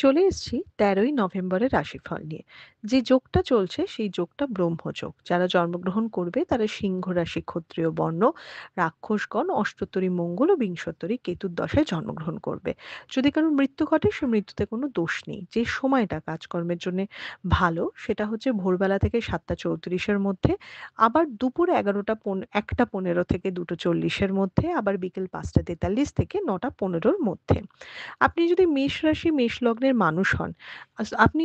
চলে এসেছি ১৩ই নভেম্বরের রাশিফল নিয়ে। যে যোগটা চলছে সেই যোগটা ব্রহ্মযোগ। যারা জন্মগ্রহণ করবে তারা সিংহ রাশি, ক্ষত্রিয় বর্ণ, রাক্ষসগণ, অষ্টোত্তরী মঙ্গল ও বিংশোত্তরী কেতুর দশায় জন্মগ্রহণ করবে। যদি কারোর মৃত্যু ঘটে সে মৃত্যুতে কোনো দোষ নেই। যে সময়টা কাজকর্মের জন্য ভালো সেটা হচ্ছে ভোরবেলা থেকে ৭টা ৩৪ এর মধ্যে, আবার দুপুর ১টা ১৫ থেকে ২টো ৪০ এর মধ্যে, আবার বিকেল ৫টা ৪৩ থেকে ৯টা ১৫ এর মধ্যে। আপনি যদি মেষ রাশি, মেষ লগ্নের মানুষ হন, আপনি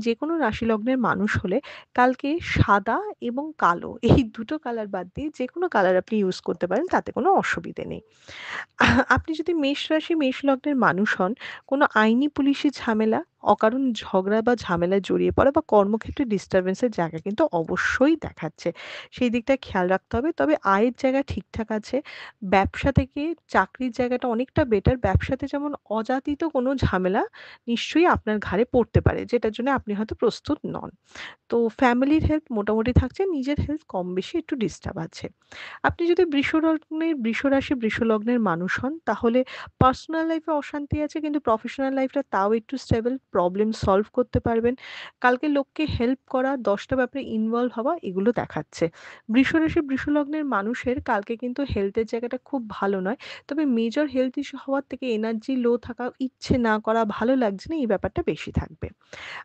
যেকোনো রাশি লগ্নের মানুষ হলে কালকে সাদা এবং কালো এই দুটো কালার বাদ দিয়ে যেকোনো কালার আপনি ইউজ করতে পারেন, তাতে কোনো অসুবিধে নেই। আপনি যদি মেষ রাশি, মেষ লগ্নের মানুষ হন, কোনো আইনি পুলিশি ঝামেলা, অকারণ ঝগড়া বা ঝামেলায় জড়িয়ে পড়া বা কর্মক্ষেত্রে ডিস্টার্বেন্সের জায়গা কিন্তু অবশ্যই দেখাচ্ছে। সেই দিকটা খেয়াল রাখতে হবে। তবে আয়ের জায়গা ঠিকঠাক আছে। ব্যবসা থেকে চাকরির জায়গাটা অনেকটা বেটার। ব্যবসাতে যেমন অযাচিত কোনো ঝামেলা নিশ্চয়ই আপনার ঘাড়ে পড়তে পারে, যেটার জন্য আপনি হয়তো প্রস্তুত নন। তো ফ্যামিলির হেলথ মোটামুটি থাকছে, নিজের হেলথ কম বেশি একটু ডিস্টার্ব আছে। আপনি যদি বৃষ রাশি, বৃষ লগ্নের মানুষ হন, তাহলে পার্সোনাল লাইফে অশান্তি আছে কিন্তু প্রফেশনাল লাইফটা তাও একটু স্টেবল, প্রবলেম সলভ করতে পারবেন। কালকে লোককে হেল্প করা, ১০টা ব্যাপারে ইনভলভ হওয়া এগুলো দেখাচ্ছে। বৃষ রাশি, বৃষ লগ্নের মানুষের কালকে কিন্তু হেলথের জায়গাটা খুব ভালো নয়। তবে মেজর হেলথ ইস্যু হওয়ার থেকে এনার্জি লো থাকা, ইচ্ছে না করা, ভালো লাগছে না এই ব্যাপারটা বেশি থাকবে।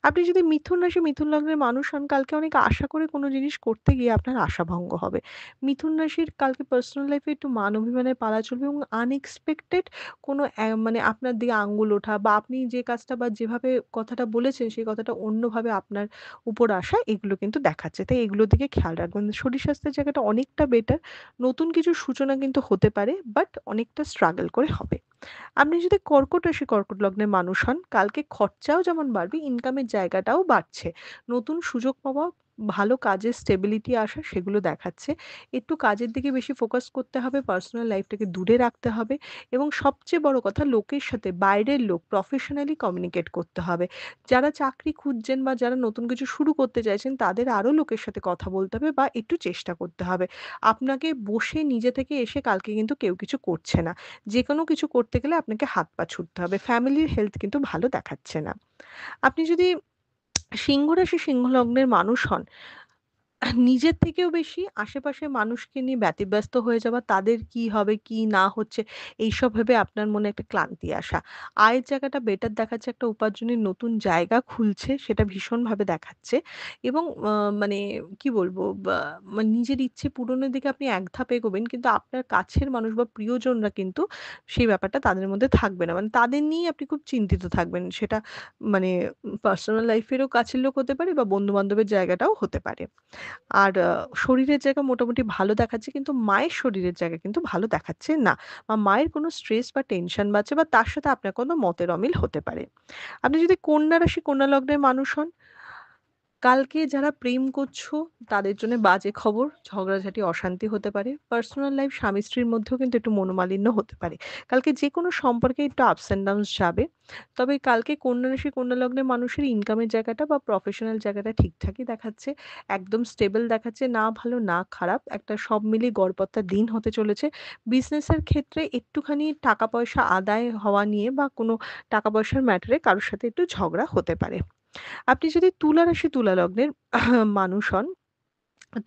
আপনি যদি মিথুন রাশি, মিথুন লগ্নের মানুষ হন, কালকে অনেক আশা করে কোনো জিনিস করতে গিয়ে আপনার আশাভঙ্গ হবে। মিথুন রাশির কালকে পার্সোনাল লাইফে একটু মান অভিমানের পালা চলবে এবং আনএক্সপেক্টেড কোনো মানে আপনার দিকে আঙ্গুল ওঠা বা আপনি যে কাজটা বা যেভাবে কথাটা বলেছেন সেই কথাটা অন্যভাবে আপনার উপর আসা, এগুলো কিন্তু দেখাচ্ছে। তাই এগুলোর দিকে খেয়াল রাখবেন। শরীর স্বাস্থ্যের জায়গাটা অনেকটা বেটার। নতুন কিছু সূচনা কিন্তু হতে পারে, বাট অনেকটা স্ট্রাগল করে হবে। আপনি যদি কর্কট রাশি, কর্কট লগ্নের মানুষ হন, কালকে খরচাও যেমন বাড়বে, ইনকামের জায়গাটাও বাড়ছে। নতুন সুযোগ পাওয়া, ভালো কাজের স্টেবিলিটি আসা, সেগুলো দেখাচ্ছে। একটু কাজের দিকে বেশি ফোকাস করতে হবে, পার্সোনাল লাইফটাকে দূরে রাখতে হবে এবং সবচেয়ে বড় কথা, লোকের সাথে, বাইরের লোক, প্রফেশনালি কমিউনিকেট করতে হবে। যারা চাকরি খুঁজছেন বা যারা নতুন কিছু শুরু করতে চাইছেন, তাদের আরো লোকের সাথে কথা বলতে হবে বা একটু চেষ্টা করতে হবে। আপনাকে বসে নিজে থেকে এসে কালকে কিন্তু কেউ কিছু করছে না। যেকোনো কিছু করতে গেলে আপনাকে হাত পা ছুড়তে হবে। ফ্যামিলির হেলথ কিন্তু ভালো দেখাচ্ছে না। আপনি যদি সিংহ রাশি, সিংহ লগ্নের মানুষ হন, নিজের থেকেও বেশি আশেপাশের মানুষকে নিয়ে ব্যতিব্যস্ত হয়ে যাওয়া, তাদের কি হবে, কি না হচ্ছে, এইসব ভেবে আপনার মনে একটা ক্লান্তি আসা। আয়ের জায়গাটা বেটার দেখাচ্ছে, একটা উপার্জনের নতুন জায়গা খুলছে, সেটা ভীষণভাবে দেখাচ্ছে এবং মানে কি বলবো, নিজের ইচ্ছে পূরণের দিকে আপনি এক ধাপ এগোবেন, কিন্তু আপনার কাছের মানুষ বা প্রিয়জনরা কিন্তু সেই ব্যাপারটা তাদের মধ্যে থাকবে না। মানে তাদের নিয়েই আপনি খুব চিন্তিত থাকবেন। সেটা মানে পার্সোনাল লাইফেরও কাছের লোক হতে পারে বা বন্ধু-বান্ধবের জায়গাটাও হতে পারে। আর শরীরের জায়গা মোটামুটি ভালো দেখাচ্ছে, কিন্তু মায়ের শরীরের জায়গা কিন্তু ভালো দেখাচ্ছে না। বা মায়ের কোনো স্ট্রেস বা টেনশন বাড়ছে বা তার সাথে আপনার কোনো মতের অমিল হতে পারে। আপনি যদি কন্যা রাশি, কন্যা লগ্নের মানুষ হন, কালকে যারা প্রেম করছো তাদের জন্য বাজে খবর, ঝগড়াঝাটি, অশান্তি হতে পারে। পার্সোনাল লাইফ স্বামী-স্ত্রীর মধ্যেও কিন্তু একটু মনোমালিন্য হতে পারে। কালকে যেকোনো সম্পর্কে একটু আপস অ্যান্ড ডাউনস যাবে। তবে কালকে কন্যা রাশি, কন্যা লগ্নের মানুষের ইনকামের জায়গাটা বা প্রফেশনাল জায়গাটা ঠিকঠাকই দেখাচ্ছে। একদম স্টেবল দেখাচ্ছে, না ভালো না খারাপ। একটা সব মিলিয়ে গড়পড়তা দিন হতে চলেছে। বিজনেসের ক্ষেত্রে একটুখানি টাকা পয়সা আদায় হওয়া নিয়ে বা কোনো টাকা পয়সার ম্যাটারে কারো সাথে একটু ঝগড়া হতে পারে। আপনি যদি তুলা রাশি, তুলা লগ্নের মানুষ হন,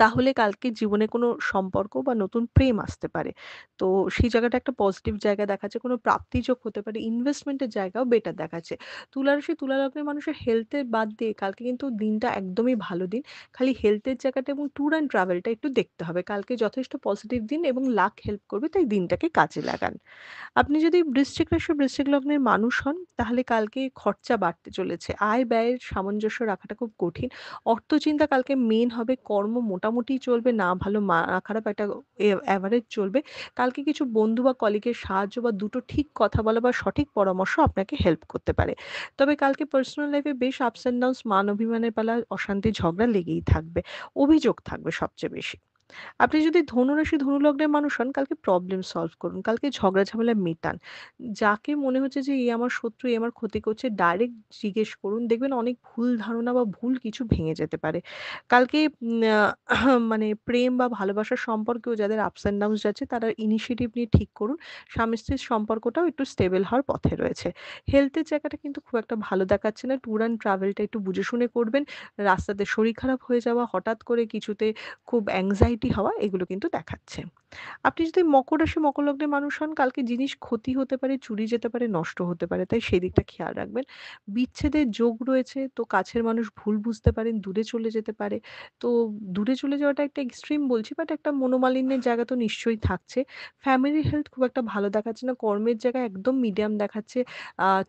তাহলে কালকে জীবনে কোনো সম্পর্ক বা নতুন প্রেম আসতে পারে। তো সেই জায়গাটা একটা পজিটিভ জায়গা দেখাচ্ছে। কোনো প্রাপ্তিযোগ হতে পারে। ইনভেস্টমেন্টের জায়গাও বেটার দেখাচ্ছে। তুলা রাশি, তুলা লগ্নের মানুষের হেলথের বাদ দিয়ে কালকে কিন্তু দিনটা একদমই ভালো দিন। খালি হেলথের জায়গাটা এবং ট্যুর অ্যান্ড ট্রাভেলটা একটু দেখতে হবে। কালকে যথেষ্ট পজিটিভ দিন এবং লাক হেল্প করবে, তাই দিনটাকে কাজে লাগান। আপনি যদি বৃশ্চিক রাশি, বৃশ্চিক লগ্নের মানুষ হন, তাহলে কালকে খরচা বাড়তে চলেছে। আয় ব্যয়ের সামঞ্জস্য রাখাটা খুব কঠিন। অর্থচিন্তা কালকে মেইন হবে। কর্ম মোটামুটি চলবে, না ভালো না খারাপ, একটা এভারেজ চলবে। কালকে কিছু বন্ধু বা কলিগের সাহায্য বা দুটো ঠিক কথা বলা বা সঠিক পরামর্শ আপনাকে হেল্প করতে পারে। তবে কালকে পার্সোনাল লাইফে বেশ আপস অ্যান্ড ডাউনস, মান অভিমানের পালা, অশান্তি, ঝগড়া লেগেই থাকবে। অভিযোগ থাকবে সবচেয়ে বেশি। আপনি যদি ধনুরাশি, ধনু লগ্নের মানুষ হন, কালকে প্রবলেম সলভ করুন। কালকে ঝগড়া ঝামেলা মেটান। যাকে মনে হচ্ছে যে, "এ আমার শত্রু, এ আমার ক্ষতি করছে", ডাইরেক্ট জিজ্ঞেস করুন। দেখবেন অনেক ভুল ধারণা বা ভুল কিছু ভেঙে যেতে পারে। কালকে মানে প্রেম বা ভালোবাসার সম্পর্কেও যাদের আপস অ্যান্ড ডাউনস যাচ্ছে, তারা ইনিশিয়েটিভ নিয়ে ঠিক করুন। স্বামী-স্ত্রীর সম্পর্কটাও একটু স্টেবল হওয়ার পথে রয়েছে। হেলথের জায়গাটা কিন্তু খুব একটা ভালো দেখাচ্ছে না। ট্যুর অ্যান্ড ট্রাভেলটা একটু বুঝে শুনে করবেন। রাস্তাতে শরীর খারাপ হয়ে যাওয়া, হঠাৎ করে কিছুতে খুব anxiety হওয়া, এগুলো কিন্তু দেখাচ্ছে। আপনি যদি মকর রাশি, মকর লগ্নের মানুষ হন, কালকে জিনিস ক্ষতি হতে পারে, চুরি যেতে পারে, নষ্ট হতে পারে। তাই সেদিকটা খেয়াল রাখবেন। বিচ্ছেদের যোগ রয়েছে, তো কাছের মানুষ ভুল বুঝতে পারেন, দূরে চলে যেতে পারে। তো দূরে চলে যাওয়াটা একটা এক্সট্রিম বলছি, বাট একটা মনোমালিন্যের জায়গা তো নিশ্চয়ই থাকছে। ফ্যামিলি হেলথ খুব একটা ভালো দেখাচ্ছে না। কর্মের জায়গায় একদম মিডিয়াম দেখাচ্ছে।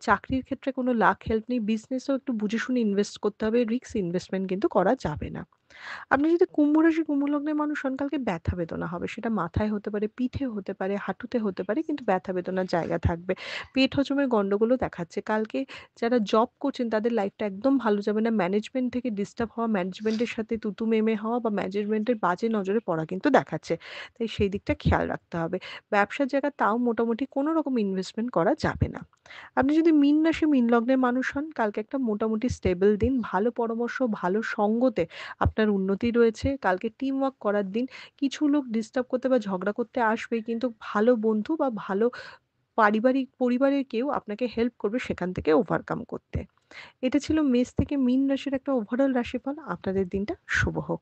চাকরির ক্ষেত্রে কোনো লাক হেল্প নেই। বিজনেসেও একটু বুঝে শুনে ইনভেস্ট করতে হবে। রিস্ক ইনভেস্টমেন্ট কিন্তু করা যাবে না। আপনি যদি কুম্ভ রাশি, কুম্ভ লগ্নের মানুষ হন, কালকে ব্যথা বেদনা হবে। সেটা মাথায় হতে পারে, পিঠে হতে পারে, হাঁটুতে হতে পারে, কিন্তু ব্যথা বেদনার জায়গা থাকবে। পেট হজমের গন্ডগোলও দেখাচ্ছে। কালকে যারা জব করছেন তাদের লাইফটা একদম ভালো যাবে না। ম্যানেজমেন্ট থেকে ডিস্টার্ব হওয়া, ম্যানেজমেন্টের সাথে তুতু-মেমে হওয়া বা ম্যানেজমেন্টের বাজে নজরে পড়া কিন্তু দেখাচ্ছে। তাই সেই দিকটা খেয়াল রাখতে হবে। ব্যবসার জায়গায় তাও মোটামুটি কোনো রকম ইনভেস্টমেন্ট করা যাবে না। আপনি যদি মীন রাশি, মীন লগ্নের মানুষ হন, কালকে একটা মোটামুটি স্টেবল দিন। ভালো পরামর্শ, ভালো সঙ্গতে আপনার উন্নতি রয়েছে। কালকে টিম ওয়ার্ক করার দিন। কিছু লোক ডিস্টার্ব করতে বা ঝগড়া করতে আসবেই, কিন্তু ভালো বন্ধু বা ভালো পরিবারের কেউ আপনাকে হেল্প করবে সেখান থেকে ওভারকাম করতে। এটা ছিল মেষ থেকে মীন রাশির একটা ওভারঅল রাশিফল। আপনাদের দিনটা শুভ হোক।